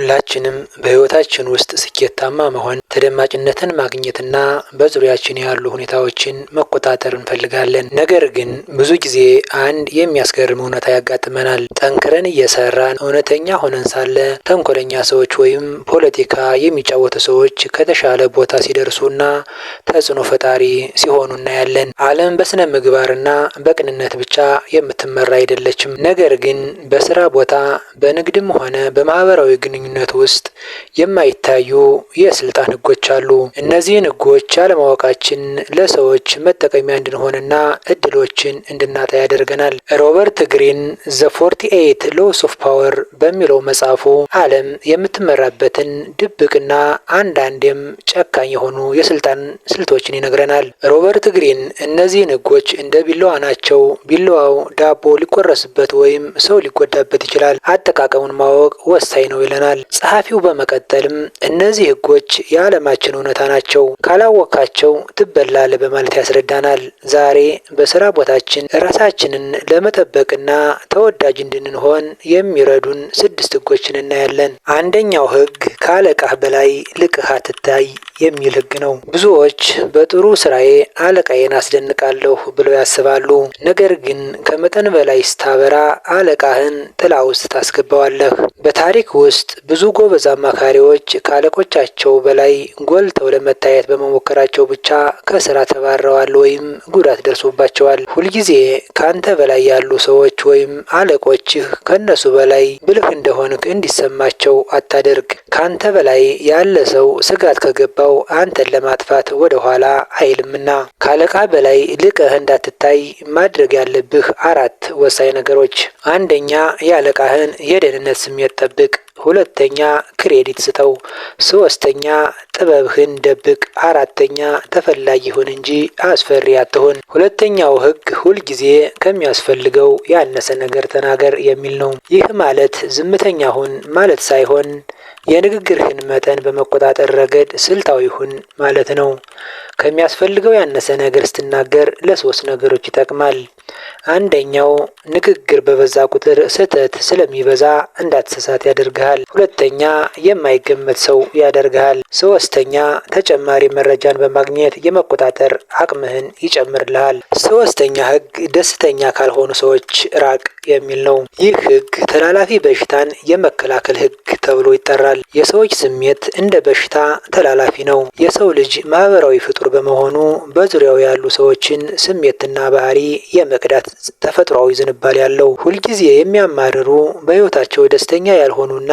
ሁላችንም በህይወታችን ውስጥ ስኬታማ መሆን፣ ተደማጭነትን ማግኘትና በዙሪያችን ያሉ ሁኔታዎችን መቆጣጠር እንፈልጋለን። ነገር ግን ብዙ ጊዜ አንድ የሚያስገርም እውነታ ያጋጥመናል። ጠንክረን እየሰራን እውነተኛ ሆነን ሳለ ተንኮለኛ ሰዎች ወይም ፖለቲካ የሚጫወቱ ሰዎች ከተሻለ ቦታ ሲደርሱና ተጽዕኖ ፈጣሪ ሲሆኑ እናያለን። ዓለም በስነ ምግባርና በቅንነት ብቻ የምትመራ አይደለችም። ነገር ግን በስራ ቦታ፣ በንግድም ሆነ በማህበራዊ ግንኙነት ውስጥ የማይታዩ የስልጣን ህጎች አሉ። እነዚህን ህጎች አለማወቃችን ለሰዎች መጠቀሚያ እንድንሆንና እድሎችን እንድናጣ ያደርገናል። ሮበርት ግሪን ዘ 48 ሎስ ኦፍ ፓወር በሚለው መጽሐፉ ዓለም የምትመራበትን ድብቅና አንዳንዴም ጨካኝ የሆኑ የስልጣን ስልቶችን ይነግረናል። ሮበርት ግሪን እነዚህን ህጎች እንደ ቢላዋ ናቸው። ቢላዋው ዳቦ ሊቆረስበት ወይም ሰው ሊጎዳበት ይችላል። አጠቃቀሙን ማወቅ ወሳኝ ነው ይለናል። ጸሐፊው በመቀጠልም እነዚህ ህጎች የዓለማችን እውነታ ናቸው፣ ካላወቃቸው ትበላለህ በማለት ያስረዳናል። ዛሬ በስራ ቦታችን ራሳችንን ለመጠበቅና ተወዳጅ እንድንሆን የሚረዱን 6 ህጎችን እናያለን። አንደኛው ህግ ከአለቃህ በላይ ልቅህ አትታይ የሚል ህግ ነው። ብዙዎች በጥሩ ስራዬ አለቃዬን አስደንቃለሁ ብለው ያስባሉ። ነገር ግን ከመጠን በላይ ስታበራ አለቃህን ጥላ ውስጥ ታስገባዋለህ። በታሪክ ውስጥ ብዙ ጎበዝ አማካሪዎች ከአለቆቻቸው በላይ ጎልተው ለመታየት በመሞከራቸው ብቻ ከስራ ተባረዋል ወይም ጉዳት ደርሶባቸዋል። ሁልጊዜ ካንተ በላይ ያሉ ሰዎች ወይም አለቆችህ ከነሱ በላይ ብልህ እንደሆንክ እንዲሰማቸው አታደርግ። ካንተ በላይ ያለ ሰው ስጋት ከገባው አንተን ለማጥፋት ወደ ኋላ አይልምና። ካለቃ በላይ ልቀህ እንዳትታይ ማድረግ ያለብህ 4 ወሳኝ ነገሮች። አንደኛ፣ የአለቃህን የደህንነት ስሜት ጠብቅ። 2ኛ፣ ክሬዲት ስጠው። 3ኛ፣ ጥበብህን ደብቅ። 4ኛ፣ ተፈላጊ ሁን እንጂ አስፈሪ አትሁን። 2ኛው ህግ ሁልጊዜ ከሚያስፈልገው ያነሰ ነገር ተናገር የሚል ነው። ይህ ማለት ዝምተኛ ሁን ማለት ሳይሆን የንግግርህን መጠን በመቆጣጠር ረገድ ስልታዊ ሁን ማለት ነው። ከሚያስፈልገው ያነሰ ነገር ስትናገር ለ3 ነገሮች ይጠቅማል። አንደኛው፣ ንግግር በበዛ ቁጥር ስህተት ስለሚበዛ እንዳትሳሳት ያደርግሃል። 2ኛ፣ የማይገመት ሰው ያደርግሃል። 3ኛ፣ ተጨማሪ መረጃን በማግኘት የመቆጣጠር አቅምህን ይጨምርልሃል። 3ኛ ህግ፣ ደስተኛ ካልሆኑ ሰዎች ራቅ የሚል ነው። ይህ ህግ ተላላፊ በሽታን የመከላከል ህግ ተብሎ ይጠራል። የሰዎች ስሜት እንደ በሽታ ተላላፊ ነው። የሰው ልጅ ማህበራዊ ፍጡር በመሆኑ በዙሪያው ያሉ ሰዎችን ስሜትና ባህሪ የመቅዳት ተፈጥሯዊ ዝንባሌ ያለው። ሁልጊዜ የሚያማርሩ፣ በህይወታቸው ደስተኛ ያልሆኑና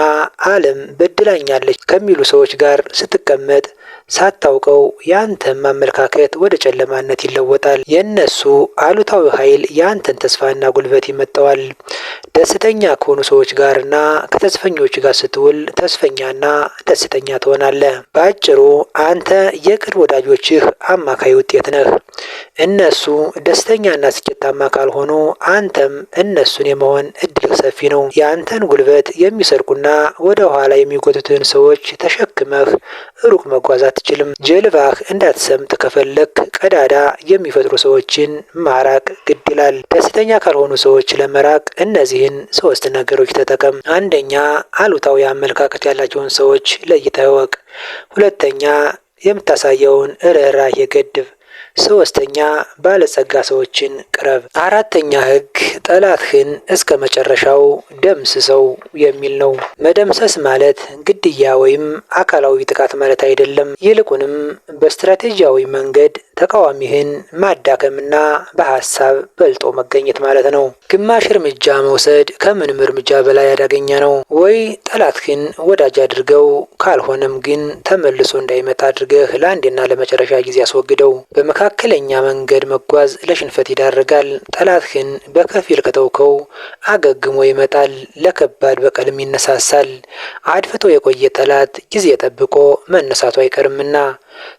ዓለም በድላኛለች ከሚሉ ሰዎች ጋር ስትቀመጥ ሳታውቀው ያንተን አመለካከት ወደ ጨለማነት ይለወጣል። የነሱ አሉታዊ ኃይል ያንተን ተስፋና ጉልበት ይመጣዋል። ደስተኛ ከሆኑ ሰዎች ጋርና ከተስፈኞች ጋር ስትውል ተስፈኛና ደስተኛ ትሆናለህ። በአጭሩ አንተ የቅርብ ወዳጆችህ አማካይ ውጤት ነህ። እነሱ ደስተኛና ስኬታማ ካልሆኑ አንተም እነሱን የመሆን እድል ሰፊ ነው። የአንተን ጉልበት የሚሰርቁና ወደ ኋላ የሚጎትቱን ሰዎች ተሸክመህ ሩቅ መጓዝ አትችልም። ጀልባህ እንዳትሰምጥ ከፈለክ ቀዳዳ የሚፈጥሩ ሰዎችን ማራቅ ግድ ይላል። ደስተኛ ካልሆኑ ሰዎች ለመራቅ እነዚህን 3 ነገሮች ተጠቀም። አንደኛ፣ አሉታዊ አመለካከት ያላቸውን ሰዎች ለይተህ እወቅ። 2ኛ፣ የምታሳየውን ርህራሄ ገድብ። 3ኛ፣ ባለጸጋ ሰዎችን ቅረብ። 4ኛ ህግ፣ ጠላትህን እስከ መጨረሻው ደምስሰው የሚል ነው። መደምሰስ ማለት ግድያ ወይም አካላዊ ጥቃት ማለት አይደለም። ይልቁንም በስትራቴጂያዊ መንገድ ተቃዋሚህን ማዳከምና በሐሳብ በልጦ መገኘት ማለት ነው። ግማሽ እርምጃ መውሰድ ከምንም እርምጃ በላይ አደገኛ ነው። ወይ ጠላትህን ወዳጅ አድርገው፣ ካልሆነም ግን ተመልሶ እንዳይመጣ አድርገህ ለአንዴና ለመጨረሻ ጊዜ አስወግደው። በመካከለኛ መንገድ መጓዝ ለሽንፈት ይዳርጋል። ጠላትህን በከፊል ከተውከው አገግሞ ይመጣል፣ ለከባድ በቀልም ይነሳሳል። አድፍቶ የቆየ ጠላት ጊዜ ጠብቆ መነሳቱ አይቀርምና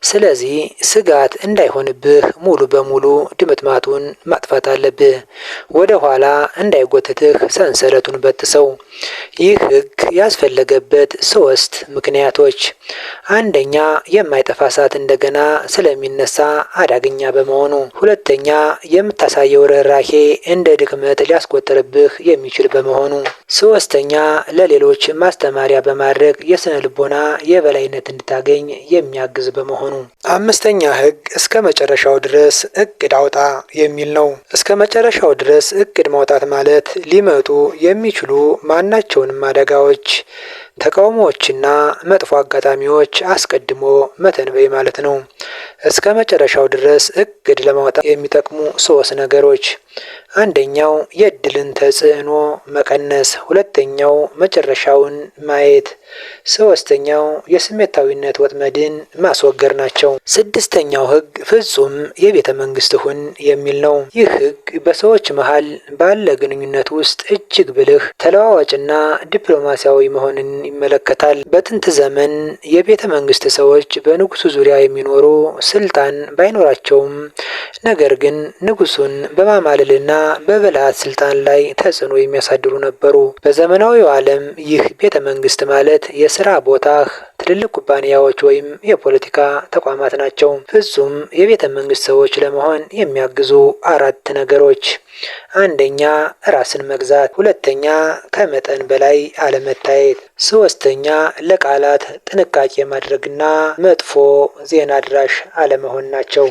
ስለዚህ ስጋት እንዳይሆንብህ ሙሉ በሙሉ ድምጥማጡን ማጥፋት አለብህ። ወደ ኋላ እንዳይጎትትህ ሰንሰለቱን በጥሰው። ይህ ህግ ያስፈለገበት 3 ምክንያቶች፣ አንደኛ የማይጠፋ እሳት እንደገና ስለሚነሳ አደገኛ በመሆኑ፣ ሁለተኛ የምታሳየው ርህራሄ እንደ ድክመት ሊያስቆጥርብህ የሚችል በመሆኑ፣ ሶስተኛ ለሌሎች ማስተማሪያ በማድረግ የስነ ልቦና የበላይነት እንድታገኝ የሚያግዝ በመሆኑ። አምስተኛ ህግ እስከ መጨረሻው ድረስ እቅድ አውጣ የሚል ነው። እስከ መጨረሻው ድረስ እቅድ ማውጣት ማለት ሊመጡ የሚችሉ ማናቸውንም አደጋዎች፣ ተቃውሞዎችና መጥፎ አጋጣሚዎች አስቀድሞ መተንበይ ማለት ነው። እስከ መጨረሻው ድረስ እቅድ ለማውጣት የሚጠቅሙ 3 ነገሮች፣ አንደኛው የእድልን ተጽዕኖ መቀነስ፣ ሁለተኛው መጨረሻውን ማየት፣ ሶስተኛው የስሜታዊነት ወጥመድን ማስወገድ ናቸው። 6ኛው ህግ ፍጹም የቤተ መንግስት ሁን የሚል ነው። ይህ ህግ በሰዎች መሃል ባለ ግንኙነት ውስጥ እጅግ ብልህ፣ ተለዋዋጭና ዲፕሎማሲያዊ መሆንን ይመለከታል። በጥንት ዘመን የቤተ መንግስት ሰዎች በንጉሱ ዙሪያ የሚኖሩ ስልጣን ባይኖራቸውም ነገር ግን ንጉሱን በማማለልና በብልሃት ስልጣን ላይ ተጽዕኖ የሚያሳድሩ ነበሩ። በዘመናዊው ዓለም ይህ ቤተ መንግስት ማለት የስራ ቦታህ፣ ትልልቅ ኩባንያዎች ወይም የፖለቲካ ተቋማት ናቸው። ፍጹም የቤተ መንግስት ሰዎች ለመሆን የሚያግዙ 4 ነገሮች፣ አንደኛ ራስን መግዛት፣ ሁለተኛ ከመጠን በላይ አለመታየት፣ ሶስተኛ ለቃላት ጥንቃቄ ማድረግና መጥፎ ዜና አድራሽ አለመሆን ናቸው።